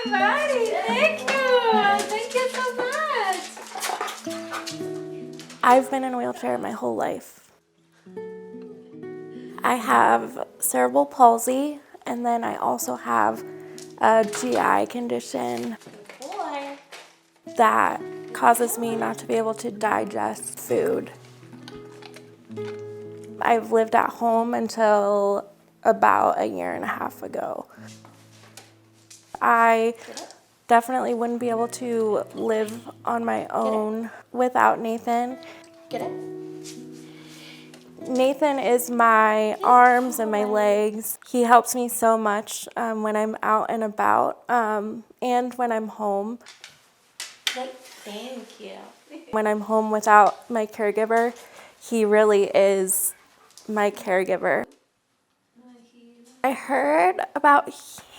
Hi, buddy. Thank you. Thank you so much. I've been in a wheelchair my whole life. I have cerebral palsy, and then I also have a GI condition that causes me not to be able to digest food. I've lived at home until about 1.5 years ago. I definitely wouldn't be able to live on my own without Nathan. Get it? Nathan is my arms and my legs. He helps me so much when I'm out and about and when I'm home. Thank you. When I'm home without my caregiver, he really is my caregiver. I heard about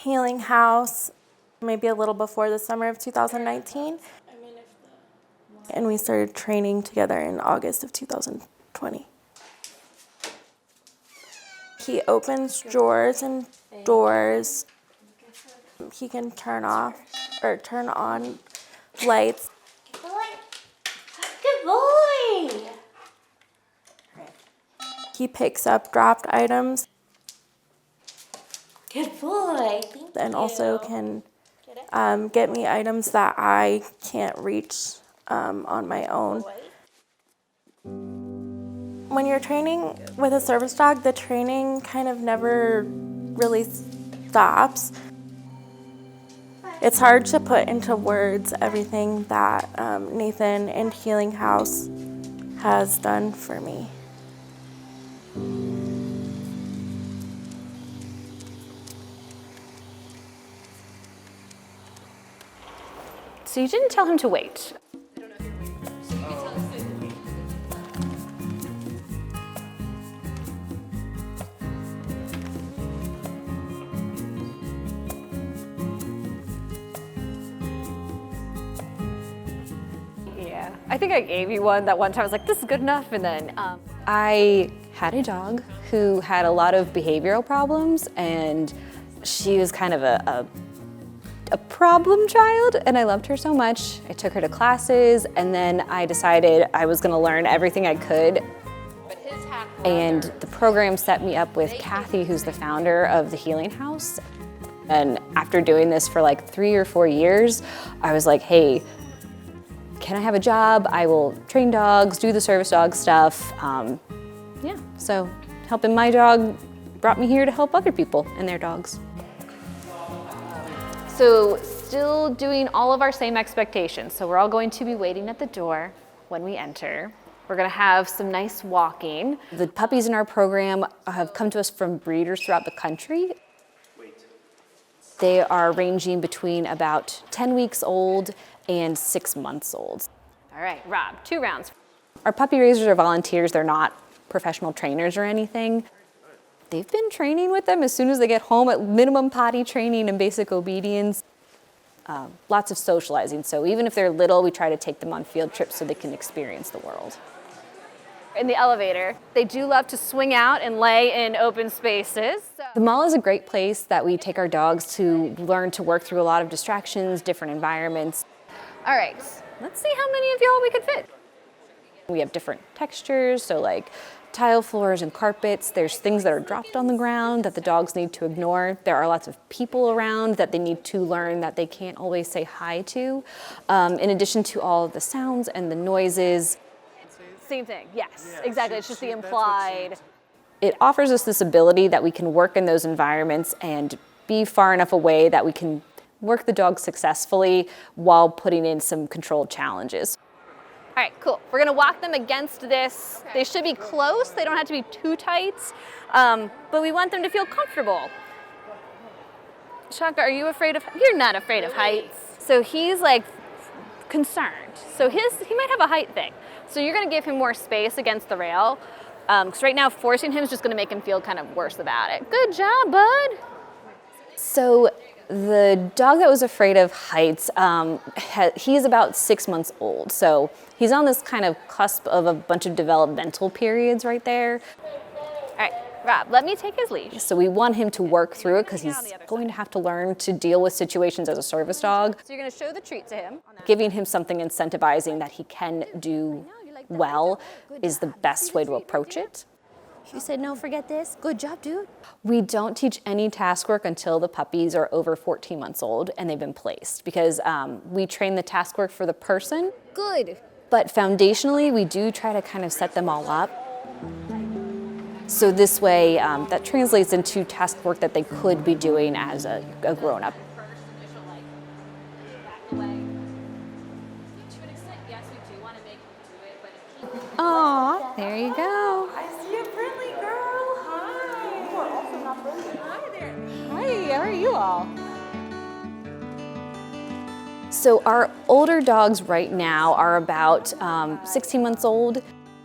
Healing House maybe a little before the summer of 2019, and we started training together in August of 2020. He opens drawers and doors. He can turn off or turn on lights. Good boy. He picks up dropped items Good boy. Thank and you. also can get me items that I can't reach on my own. When you're training with a service dog, the training kind of never really stops. It's hard to put into words everything that Nathan and Healing House has done for me. So you didn't tell him to wait. Yeah, I think I gave you one that one time. I was like, this is good enough. And then I had a dog who had a lot of behavioral problems, and she was kind of a problem child, and I loved her so much. I took her to classes, and then I decided I was gonna learn everything I could. And the program set me up with Kathy, who's the founder of the Healing House. And after doing this for like 3 or 4 years, I was like, hey, can I have a job? I will train dogs, do the service dog stuff. Yeah, so helping my dog brought me here to help other people and their dogs. So still doing all of our same expectations. So we're all going to be waiting at the door when we enter. We're gonna have some nice walking. The puppies in our program have come to us from breeders throughout the country. They are ranging between about 10 weeks old and 6 months old. All right, Rob, 2 rounds. Our puppy raisers are volunteers. They're not professional trainers or anything. They've been training with them as soon as they get home at minimum potty training and basic obedience. Lots of socializing. So even if they're little, we try to take them on field trips so they can experience the world. In the elevator, they do love to swing out and lay in open spaces. The mall is a great place that we take our dogs to learn to work through a lot of distractions, different environments. All right, let's see how many of y'all we could fit. We have different textures, so like tile floors and carpets. There's things that are dropped on the ground that the dogs need to ignore. There are lots of people around that they need to learn that they can't always say hi to, in addition to all of the sounds and the noises. Same thing, yes, exactly. It's just the implied. It offers us this ability that we can work in those environments and be far enough away that we can work the dog successfully while putting in some controlled challenges. All right, cool. We're gonna walk them against this. They should be close. They don't have to be too tight, but we want them to feel comfortable. Shaka, are you afraid of, you're not afraid of heights. So he's like concerned. So he might have a height thing. So you're gonna give him more space against the rail, because right now forcing him is just gonna make him feel kind of worse about it. Good job, bud. So the dog that was afraid of heights, he's about 6 months old. So he's on this kind of cusp of a bunch of developmental periods right there. All right, Rob, let me take his leash. So we want him to work through it because he's going to have to learn to deal with situations as a service dog. So you're going to show the treat to him. Giving him something incentivizing that he can do well is the best way to approach it. You said no, forget this. Good job, dude. We don't teach any task work until the puppies are over 14 months old and they've been placed because we train the task work for the person. Good. But foundationally, we do try to kind of set them all up. So this way, that translates into task work that they could be doing as a grown-up. Aw, there you go. I see a friendly girl. Hi. You are also not friendly. Hi there. Hi, how are you all? So our older dogs right now are about 16 months old.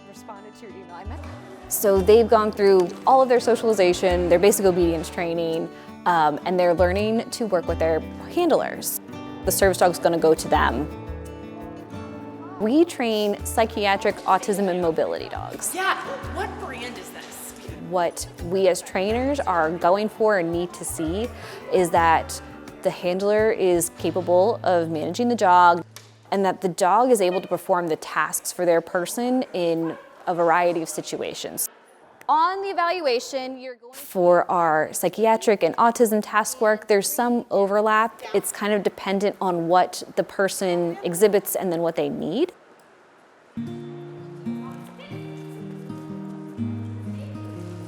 Responded to your email, I met. So they've gone through all of their socialization, their basic obedience training, and they're learning to work with their handlers. The service dog's gonna go to them. We train psychiatric autism and mobility dogs. Yeah, what brand is this? What we as trainers are going for and need to see is that the handler is capable of managing the dog and that the dog is able to perform the tasks for their person in a variety of situations. On the evaluation, you're going for our psychiatric and autism task work, there's some overlap. It's kind of dependent on what the person exhibits and then what they need.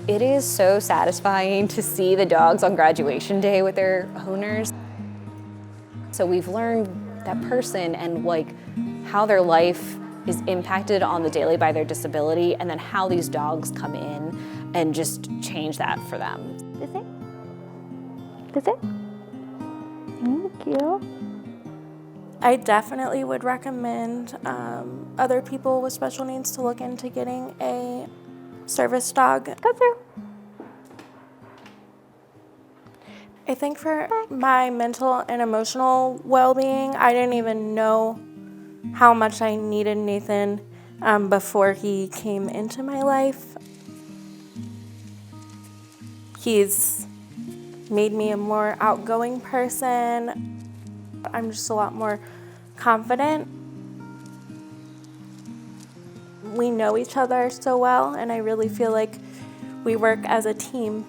It is so satisfying to see the dogs on graduation day with their owners. So we've learned that person and like how their life is impacted on the daily by their disability and then how these dogs come in and just change that for them. Is it? Is it? Thank you. I definitely would recommend other people with special needs to look into getting a service dog. Go through. I think for my mental and emotional well-being, I didn't even know how much I needed Nathan before he came into my life. He's made me a more outgoing person. I'm just a lot more confident. We know each other so well, and I really feel like we work as a team.